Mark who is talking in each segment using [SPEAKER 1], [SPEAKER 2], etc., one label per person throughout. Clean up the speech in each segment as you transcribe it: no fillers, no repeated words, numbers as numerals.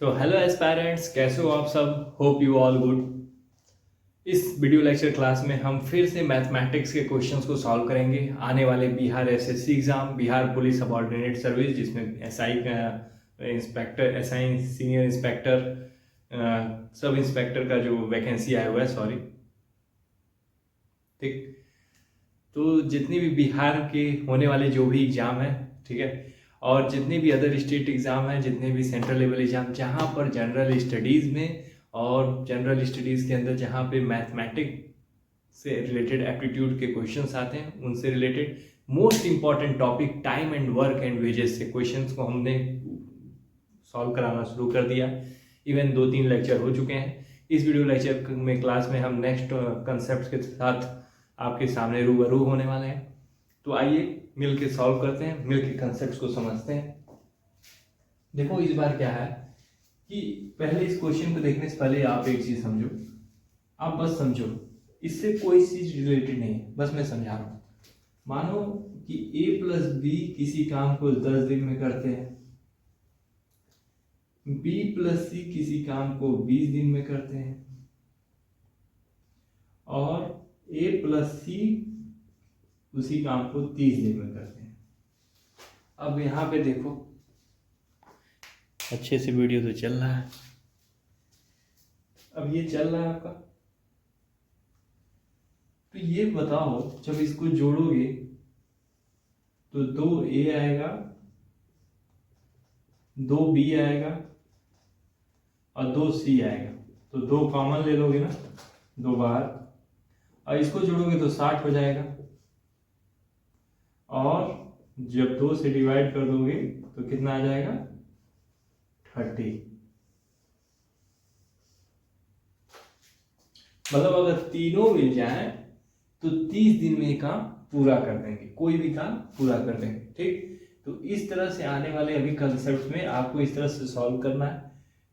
[SPEAKER 1] तो hello aspirants, कैसे हो आप सब। Hope you all good. इस वीडियो लेक्चर क्लास में हम फिर से मैथमेटिक्स के क्वेश्चंस को सॉल्व करेंगे। आने वाले Bihar SSC exam, Bihar police subordinate service, जिसमें SI inspector, SI senior inspector, sub inspector का जो वैकेंसी आया हुआ है, सॉरी, ठीक। तो जितनी भी बिहार के होने वाले जो भी एग्ज़ाम है, ठीक है, और जितने भी अदर स्टेट एग्ज़ाम हैं, जितने भी सेंट्रल लेवल एग्ज़ाम जहाँ पर जनरल स्टडीज़ में और जनरल स्टडीज़ के अंदर जहाँ पे मैथमेटिक्स से रिलेटेड एप्टीट्यूड के क्वेश्चंस आते हैं, उनसे related most important topic time and work and wages से क्वेश्चंस को हमने सॉल्व कराना शुरू कर दिया। इवन 2-3 लेक्चर हो चुके हैं। इस वीडियो लेक्चर में क्लास में हम नेक्स्ट कंसेप्ट के साथ आपके सामने रूबरू होने वाले हैं। तो आइए मिल के सॉल्व करते हैं, मिल के कंसेप्ट को समझते हैं। देखो इस बार क्या है कि पहले इस क्वेश्चन को देखने से पहले आप एक चीज समझो। आप बस समझो, इससे कोई चीज रिलेटेड नहीं है, बस मैं समझा रहा हूँ। मानो कि a प्लस बी किसी काम को 10 दिन में करते हैं, b प्लस सी किसी काम को 20 दिन में करते हैं, और a प्लस सी उसी काम को 30 दिन में करते हैं। अब यहाँ पे देखो, अच्छे से वीडियो तो चल रहा है। अब ये चल रहा है आपका, तो ये बताओ जब इसको जोड़ोगे तो 2a आएगा, 2b आएगा और 2c आएगा। तो 2 कॉमन ले लोगे ना, 2 बाहर, और इसको जोड़ोगे तो 60 हो जाएगा। और जब 2 से डिवाइड कर दोगे तो कितना आ जाएगा, 30। मतलब अगर तीनों मिल जाए तो 30 दिन में काम पूरा कर देंगे, कोई भी काम पूरा कर देंगे, ठीक। तो इस तरह से आने वाले अभी कंसेप्ट में आपको इस तरह से सॉल्व करना है,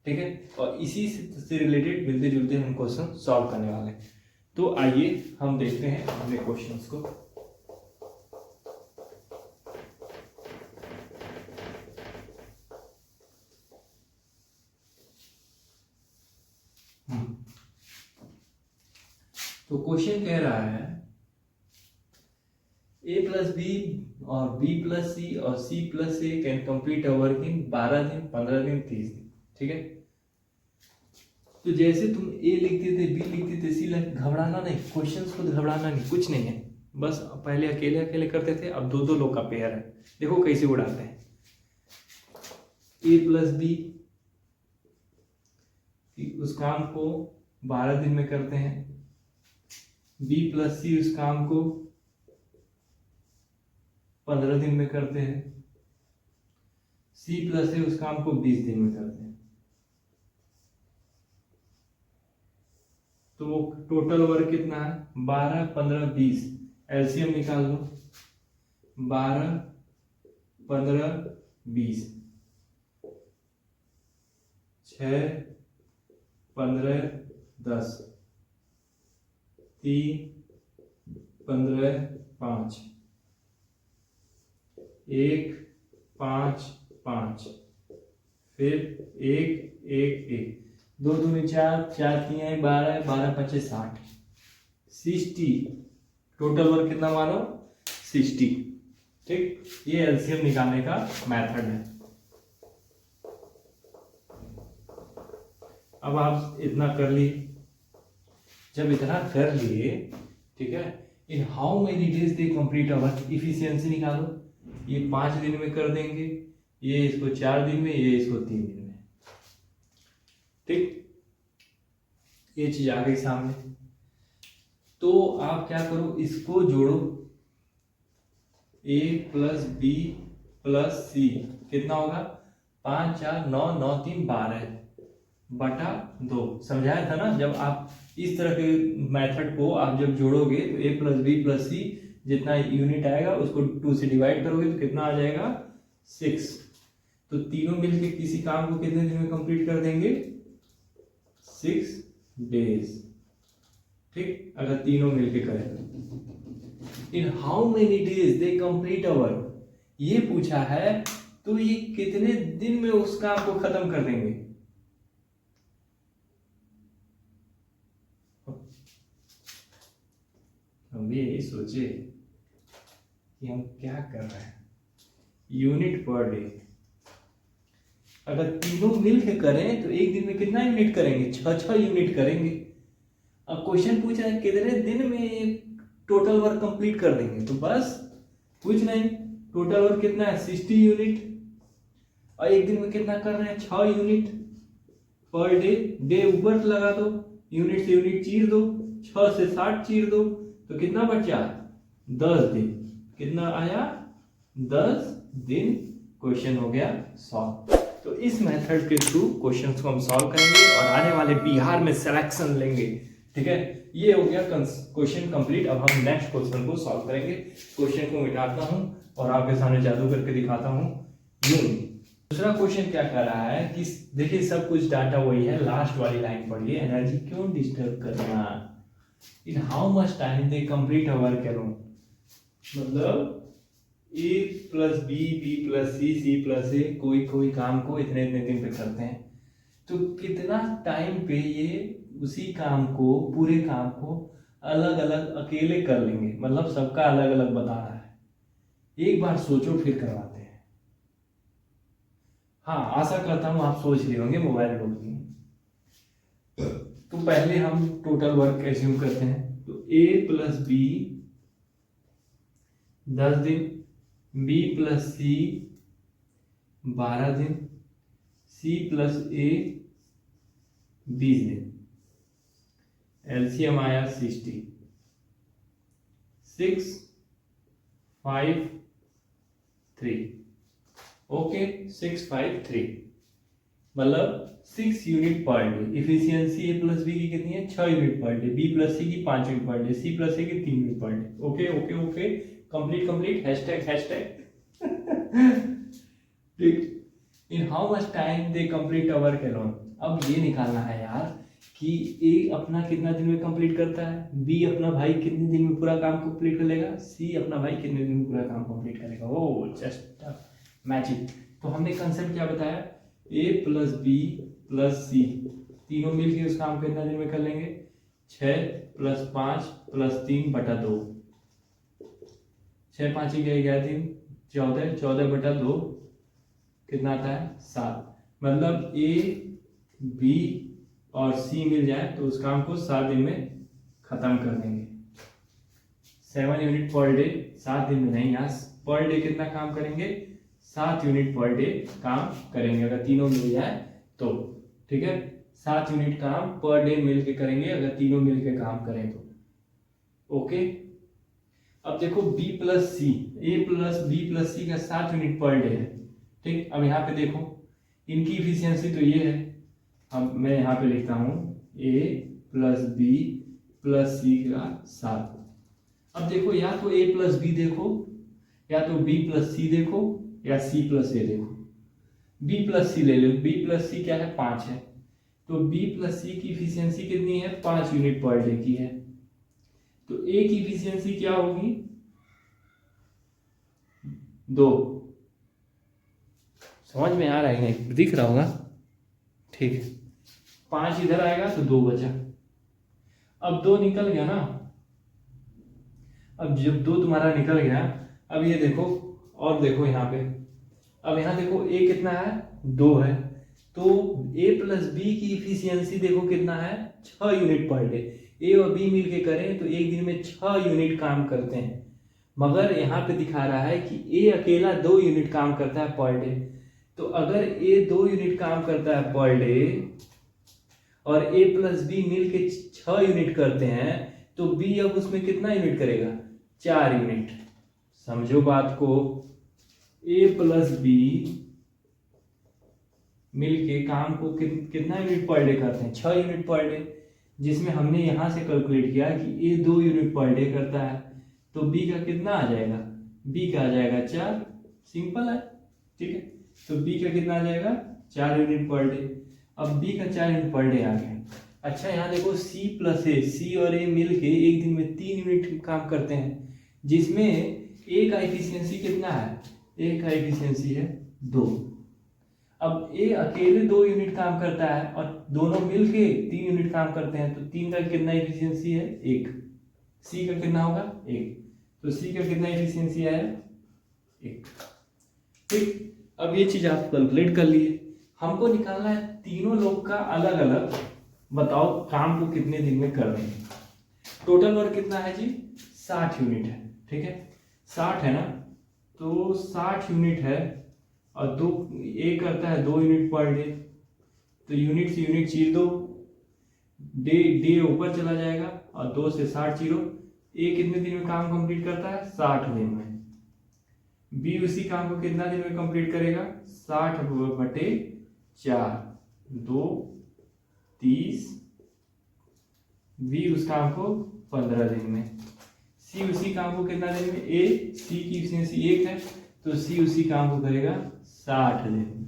[SPEAKER 1] ठीक है। और इसी से रिलेटेड मिलते जुलते हम क्वेश्चन सॉल्व करने वाले हैं। तो आइए हम देखते हैं अपने क्वेश्चंस को। तो क्वेश्चन कह रहा है a प्लस बी और b प्लस सी और c plus A can complete a work इन 12 दिन, 15 दिन, 30 दिन, ठीक है। तो जैसे तुम a लिखते थे, b लिखते थे, c लिखते, घबराना नहीं, क्वेश्चंस को घबराना नहीं, कुछ नहीं है। बस पहले अकेले अकेले करते थे, अब 2-2 लोग का पेयर है। देखो कैसे उड़ाते हैं। a प्लस बी उस काम को 12 दिन में करते हैं, b प्लस सी उस काम को 15 दिन में करते हैं, c प्लस ए उस काम को 20 दिन में करते हैं। तो टोटल वर्क कितना है, 12, 15, 20। एलसीएम निकाल लो, 12, 15, 20, 6, 15, 10, 3, 15, 5, 1, 5, 5, फिर 1, 1, 1, 2 दूनी 4, 4 3 12, 12 25 60, 60। टोटल वर्क कितना मानो, 60, ठीक। ये एलसीएम निकालने का मेथड है। अब आप इतना कर लिए, जब इतना कर लिए, ठीक है, इन how many days they complete our, efficiency निकालो। ये 5 दिन में कर देंगे, ये इसको 4 दिन में, ये इसको 3 दिन में, ठीक। ये चीज आ गई सामने। तो आप क्या करो, इसको जोड़ो, a प्लस बी प्लस सी कितना होगा, 5 4 9 9 3 12 बटा 2। समझाया था ना, जब आप इस तरह के मेथड को आप जब जोड़ोगे तो a प्लस बी प्लस सी जितना यूनिट आएगा उसको 2 से डिवाइड करोगे तो कितना आ जाएगा, 6। तो तीनों मिलके किसी काम को कितने दिन में कंप्लीट कर देंगे, 6 डेज, ठीक। अगर तीनों मिलके करें। इन how many days they complete अवर, ये पूछा है, तो ये कितने दिन में उस काम को खत्म कर देंगे। हम भी यही सोचे कि हम क्या कर रहे हैं। यूनिट पर डे, अगर तीनों मिल के करें तो एक दिन में कितना यूनिट करेंगे? 6 यूनिट करेंगे। अब क्वेश्चन पूछा है कितने दिन में टोटल वर्क कंप्लीट कर देंगे, तो बस कुछ नहीं, टोटल वर्क कितना है? 60 यूनिट। और एक दिन में कितना कर रहे हैं? 6 यूनिट पर डे। डे ऊपर लगा दो, यूनिट से यूनिट चीर दो, 6 से 60 चीर दो, तो कितना बचा? 10 दिन। कितना आया? 10 दिन। क्वेश्चन हो गया सॉल्व। तो इस मेथड के थ्रू क्वेश्चन को हम सॉल्व करेंगे और आने वाले बिहार में सिलेक्शन लेंगे। ठीक है, ये हो गया क्वेश्चन कंप्लीट। अब हम नेक्स्ट क्वेश्चन को सॉल्व करेंगे। क्वेश्चन को मिटाता हूं और आपके सामने जादू करके दिखाता हूं। यूं दूसरा क्वेश्चन क्या कर रहा है कि देखिए सब कुछ डाटा वही है, लास्ट वाली लाइन पढ़िए, एनर्जी क्यों डिस्टर्ब करना, इन how much time they complete a work alone. मतलब ए प्लस बी, बी प्लस सी, सी प्लस ए, कोई काम को इतने इतने दिन पे करते हैं, तो कितना टाइम पे ये उसी काम को, पूरे काम को अलग अलग अकेले कर लेंगे। मतलब सबका अलग अलग बता रहा है। एक बार सोचो फिर करवाते हैं। हाँ, आशा करता हूं आप सोच लिए होंगे, मोबाइल रोक दिए। तो पहले हम टोटल वर्क एज्यूम करते हैं। तो ए प्लस बी 10 दिन, बी प्लस सी 12 दिन, सी प्लस ए 20 दिन। एलसीएम आया 60, 6, 5, 3। ओके, 6, 5, 3 मतलब 6 यूनिट पर डे। इफिशियंसी ए प्लस बी की कितनी है? 6 unit per day, B plus सी की 5 unit per day, C plus ए की 3 unit per day. Okay okay okay, complete, hashtag ठीक। In how much time they complete a work alone. अब ये निकालना है यार कि ए अपना कितना दिन में कंप्लीट करता है, बी अपना भाई कितने दिन में पूरा काम कंप्लीट कर लेगा, सी अपना भाई कितने दिन में पूरा काम कंप्लीट करेगा। ओ जस्ट मैजिक। तो हमने कंसेप्ट क्या बताया? ए प्लस बी प्लस सी तीनों मिलकर उस काम को कितना दिन में कर लेंगे? 6 + 5 + 3 बटा 2। 6 5 11 3 14, 14/2 कितना आता है? 7। मतलब ए बी और सी मिल जाए तो उस काम को 7 दिन में खत्म कर देंगे। 7 यूनिट पर डे, 7 दिन में नहीं, यहाँ पर डे कितना काम करेंगे? 7 यूनिट पर डे काम करेंगे अगर तीनों मिल जाए तो। ठीक है, 7 यूनिट काम पर डे मिल के करेंगे अगर तीनों मिल के काम करें तो। ओके, अब देखो बी प्लस सी, ए प्लस बी प्लस सी का 7 यूनिट पर डे है। ठीक, अब यहाँ पे देखो इनकी इफिशियंसी तो ये है। अब मैं यहाँ पे लिखता हूँ ए प्लस बी प्लस सी का 7। अब देखो या तो ए प्लस बी देखो, या तो बी प्लस सी देखो, या सी प्लस ए देखो। बी प्लस सी ले लो। बी प्लस सी क्या है? 5 है। तो बी प्लस सी की इफिशियंसी कितनी है? 5 यूनिट पर डे की है। तो ए की इफिशियंसी क्या होगी? 2। समझ में आ रहा है? दिख रहा होगा? ठीक है, 5 इधर आएगा तो 2 बचा। अब 2 निकल गया ना। अब जब 2 तुम्हारा निकल गया, अब ये देखो और देखो यहाँ पे, अब यहाँ देखो ए कितना है? 2 है। तो ए प्लस बी की इफिशियंसी देखो कितना है? 6 यूनिट पर डे। ए और बी मिलके करें तो एक दिन में 6 यूनिट काम करते हैं, मगर यहाँ पे दिखा रहा है कि ए अकेला 2 यूनिट काम करता है पर डे। तो अगर ए 2 यूनिट काम करता है पर डे और ए प्लस बी मिलके 6 यूनिट करते हैं, तो बी अब उसमें कितना यूनिट करेगा? 4 यूनिट। समझो बात को, ए प्लस बी मिलके काम को कितना यूनिट पर डे करते हैं? 6 यूनिट पर डे, जिसमें हमने यहां से कैलकुलेट किया कि ए 2 यूनिट पर डे करता है, तो बी का कितना आ जाएगा? बी का आ जाएगा 4। सिंपल है। ठीक है, तो बी का कितना आ जाएगा? 4 यूनिट पर डे। अब बी का 4 यूनिट पर डे आ गया। अच्छा, यहाँ देखो सी प्लस ए, सी और ए मिलके एक दिन में 3 यूनिट काम करते हैं, जिसमें ए का एफिशिएंसी कितना है? ए का एफिशिएंसी है 2। अब ए अकेले 2 यूनिट काम करता है और दोनों मिलके 3 यूनिट काम करते हैं, तो 3 का कितना एफिशिएंसी है? 1। सी का कितना होगा 1, तो सी का कितना एफिशिएंसी आया 1। ठीक, अब ये चीज आप कैलकुलेट कर लिए। हमको निकालना है तीनों लोग का अलग अलग, बताओ काम को कितने दिन में कर रहे हैं। टोटल वर्क कितना है जी 60 यूनिट है, ठीक है 60 है ना, तो 60 यूनिट है और दो एक करता है 2 यूनिट पर डे, तो यूनिट से यूनिट चीर दो, डे डे ऊपर चला जाएगा और 2 से 60 जीरो। ए कितने दिन में काम कंप्लीट करता है 60 दिन में। बी उसी काम को कितना दिन में कंप्लीट करेगा 60/4, 2 30। बी उस काम को 15 दिन में। सी उसी काम को कितना दिन में, ए सी की एफिशिएंसी 1 है तो सी उसी काम को करेगा 60 दिन में,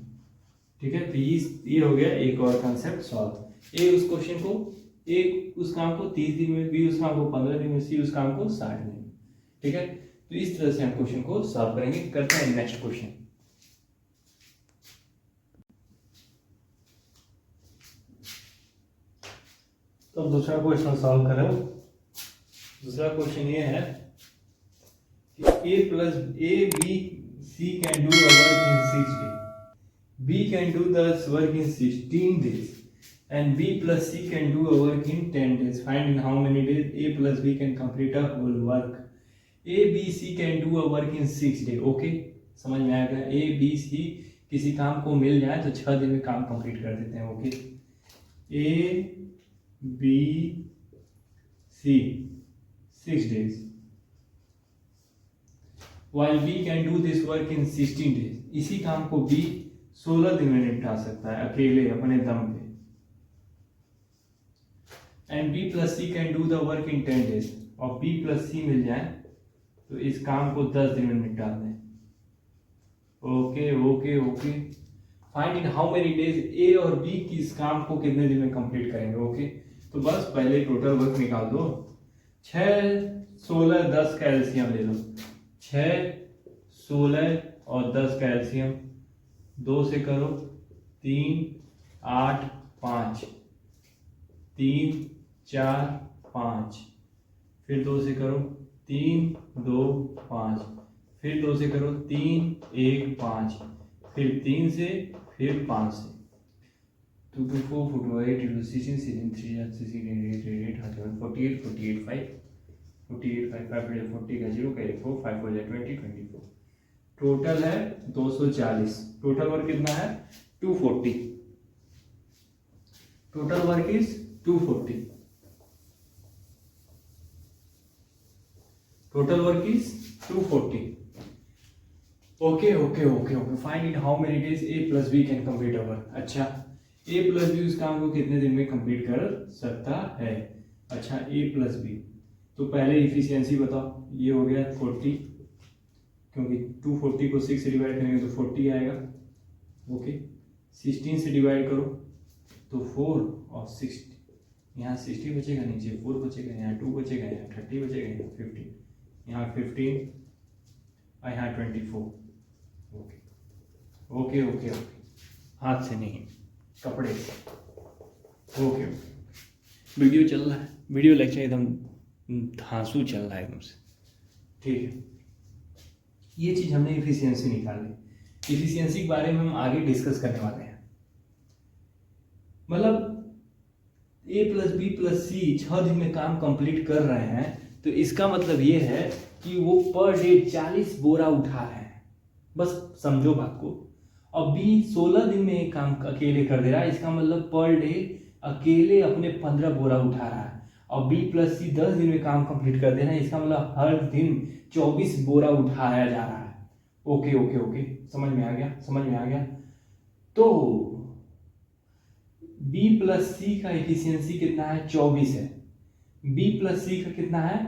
[SPEAKER 1] ठीक है। तो ये हो गया एक और कंसेप्ट सॉल्व। ए उस क्वेश्चन को, ए उस काम को 30 दिन में, बी उस काम को 15 दिन में, सी उस काम को 60 दिन में, ठीक है। तो इस तरह से हम क्वेश्चन को सॉल्व करेंगे। करते हैं नेक्स्ट क्वेश्चन। तो दूसरा क्वेश्चन सॉल्व करो। दूसरा क्वेश्चन ये है कि A B C can do a work in 6 days, B can do this work in 16 days and B plus C can do a work in 10 days. Find in how many days A plus B can complete a whole work. A, B, C can do a work in 6 days. Okay? समझ में आएगा। A, B, C किसी काम को मिल जाए तो 6 दिन में काम कंप्लीट कर देते हैं। Okay, A, B, C 6 days. While B can do this work in 16 days. इसी काम को B 16 दिन में निपटा सकता है अकेले अपने दम पे। And B plus C can do the work in 10 days, और बी प्लस सी मिल जाए तो इस काम को 10 दिन में निपटा दें। Okay okay okay, find in how many days A और बी की इस काम को कितने दिन में कंप्लीट करेंगे। ओके, तो बस पहले टोटल वर्क निकाल दो। 6 16 10 का एलसीएम ले लो। 6 16 और 10 का एलसीएम 2 से करो 3 8 5, 3 4 5, फिर 2 से करो 3 2 5, फिर 2 से करो 3 1 5, फिर 3 से, फिर 5 से। 2 2 4 4 8 2 16 16 3 16 8 8 8 48 48 5 48 5 5 40 का 0 का 4 5 4 20 24। टोटल है 240। टोटल वर्क कितना है 240। Total work is 240। Total work is 240। Okay okay okay okay, find it how many days A plus B can complete a work. अच्छा, ए प्लस बी उस काम को कितने दिन में कंप्लीट कर सकता है। अच्छा, ए प्लस बी, तो पहले इफिशियंसी बताओ। ये हो गया 40, क्योंकि 240 को 6 से डिवाइड करेंगे तो 40 आएगा। ओके, 16 से डिवाइड करो तो 4 और 60, यहाँ 60 बचेगा, नीचे 4 बचेगा, यहाँ 2 बचेगा, यहाँ 30 बचेगा, यहाँ 15, यहाँ 15 और यहाँ 24। ओके ओके ओके ओके, हाथ से नहीं, कपड़े से। ओके ओके, वीडियो चल रहा है, वीडियो लेक्चर एकदम धांसू चल रहा है एकदम से, ठीक है। ये चीज हमने इफिशियंसी निकाली। इफिशियंसी के बारे में हम आगे डिस्कस करने वाले हैं। मतलब ए प्लस बी प्लस सी 6 दिन में काम कंप्लीट कर रहे हैं, तो इसका मतलब ये है कि वो पर डे 40 बोरा उठा रहे हैं। बस समझो बात को। और बी 16 दिन में एक काम अकेले कर दे रहा है, इसका मतलब पर डे अकेले अपने 15 बोरा उठा रहा है। और बी प्लस सी 10 दिन में काम कंप्लीट कर देना, इसका मतलब हर दिन 24 बोरा उठाया जा रहा है। ओके ओके ओके, समझ में आ गया, समझ में आ गया। तो बी प्लस सी का एफिशिएंसी कितना है 24 है। बी प्लस सी का कितना है,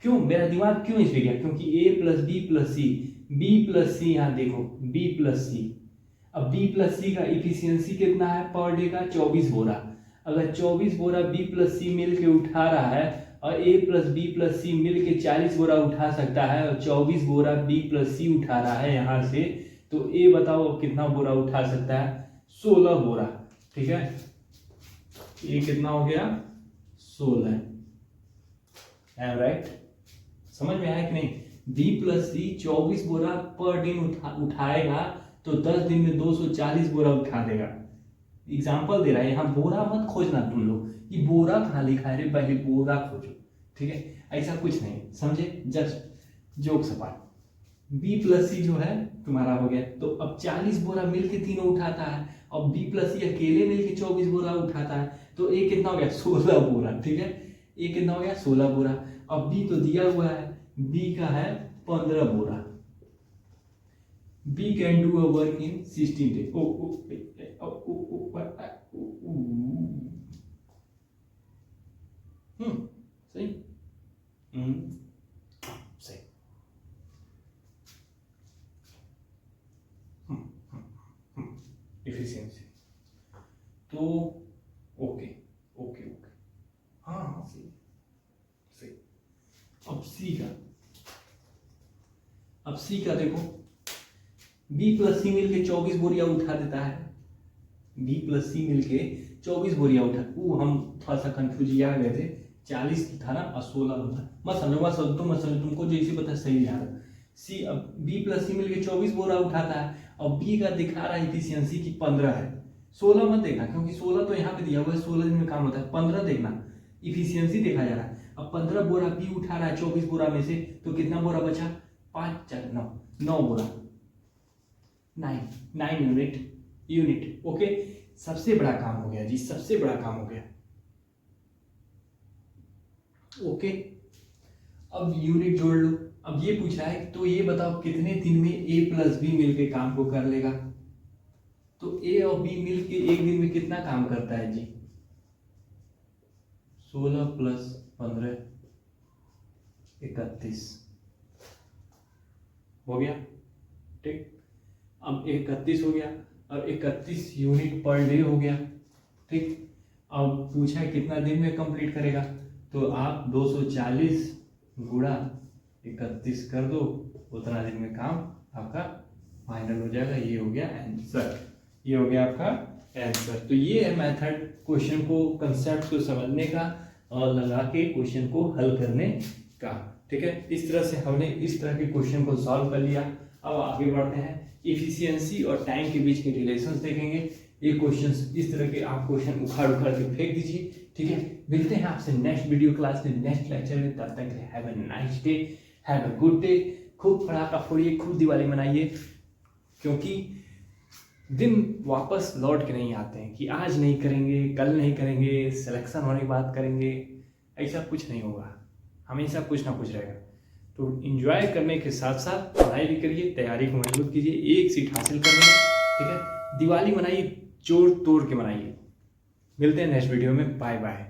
[SPEAKER 1] क्यों मेरा दिमाग क्यों इस पे गया, क्योंकि ए प्लस बी प्लस सी, बी प्लस सी, यहाँ देखो बी प्लस सी। अब बी प्लस सी का इफिशियंसी कितना है पर डे का 24 बोरा। अगर 24 बोरा बी प्लस सी मिल के उठा रहा है और ए प्लस बी प्लस सी मिल के 40 बोरा उठा सकता है, और 24 बोरा बी प्लस सी उठा रहा है यहाँ से, तो ए बताओ कितना बोरा उठा सकता है 16 बोरा, ठीक है। ये कितना हो गया 16, एम राइट? समझ में आया कि नहीं? बी प्लस सी 24 बोरा पर दिन उठाएगा तो 10 दिन में 240 बोरा उठा देगा। एग्जाम्पल दे रहा है, यहाँ बोरा मत खोजना तुम लोग, ये बोरा कहाँ लिखा है रे, पहले बोरा खोजो, ठीक है? ऐसा कुछ नहीं, समझे? जस्ट जोक सपाट। बी प्लस सी जो है तुम्हारा हो गया, तो अब 40 बोरा मिलके तीनों उठाता है, अब बी प्लस सी अकेले मिलके 24 बोरा उठाता है, तो ए कितना हो गया? 16 बोरा, ठीक है? ए कितना हो गया? 16 बोरा। अब बी तो दिया हुआ है, बी का है 15 बोरा। B can do a work in 16 days. सही, सही। इफिशियंसी तो ओके ओके ओके, हाँ सही सही। अब सी का देखो, बी प्लस सी मिलके 24 बोरिया उठा देता है, बी प्लस सी मिलके 24 बोरिया उठा, वो हम थोड़ा सा कंफ्यूज आ गए थे, 40 था ना और 16 होता, मत समझो तुमको जैसे पता सही जा रहा। सी, अब बी प्लस सी मिलके 24 बोरा उठाता है, और बी का दिखा रहा है इफिशियंसी की 15 है। 16 मत देखना, क्योंकि 16 तो यहाँ पे दिया हुआ है, 16 दिन में काम होता है। 15 देखना, इफिशियंसी देखा जा रहा है। अब 15 बोरा बी उठा रहा है 24 बोरा में से, तो कितना बोरा बचा? 5 4 9 बोरा, 9 यूनिट। ओके, सबसे बड़ा काम हो गया जी, सबसे बड़ा काम हो गया। ओके, अब यूनिट जोड़ लो। अब ये पूछ रहा है, तो ये बताओ कितने दिन में ए प्लस बी मिलके काम को कर लेगा? तो ए और बी मिलके एक दिन में कितना काम करता है जी? 16 प्लस 15 31 हो गया, ठीक? अब 31 हो गया, और 31 यूनिट पर डे हो गया, ठीक? अब पूछा है कितना दिन में कंप्लीट करेगा, तो आप 240 गुणा 31 कर दो, उतना दिन में काम आपका फाइनल हो जाएगा। ये हो गया आंसर, ये हो गया आपका आंसर। तो ये है मेथड क्वेश्चन को, कंसेप्ट को समझने का और लगा के क्वेश्चन को हल करने का, ठीक है? इस तरह से हमने इस तरह के क्वेश्चन को सॉल्व कर लिया। अब आगे बढ़ते हैं, इफिशियंसी और टाइम के बीच के रिलेशंस देखेंगे। ये क्वेश्चन इस तरह के आप क्वेश्चन उखाड़ के फेंक दीजिए, ठीक है? मिलते हैं आपसे नेक्स्ट वीडियो क्लास में, नेक्स्ट लेक्चर में। तब तक have a nice day, have a good day. खूब पटाखा फोड़िए, खूब दिवाली मनाइए, क्योंकि दिन वापस लौट के नहीं आते हैं कि आज नहीं करेंगे, कल नहीं करेंगे, सिलेक्शन होने के बाद करेंगे, ऐसा कुछ नहीं होगा। हमेशा कुछ ना कुछ रहेगा। तो एंजॉय करने के साथ साथ पढ़ाई भी करिए, तैयारी को मजबूत कीजिए, एक सीट हासिल करनी है, ठीक है? दिवाली मनाइए, जोड़ तोड़ के मनाइए। मिलते हैं नेक्स्ट वीडियो में, बाय बाय।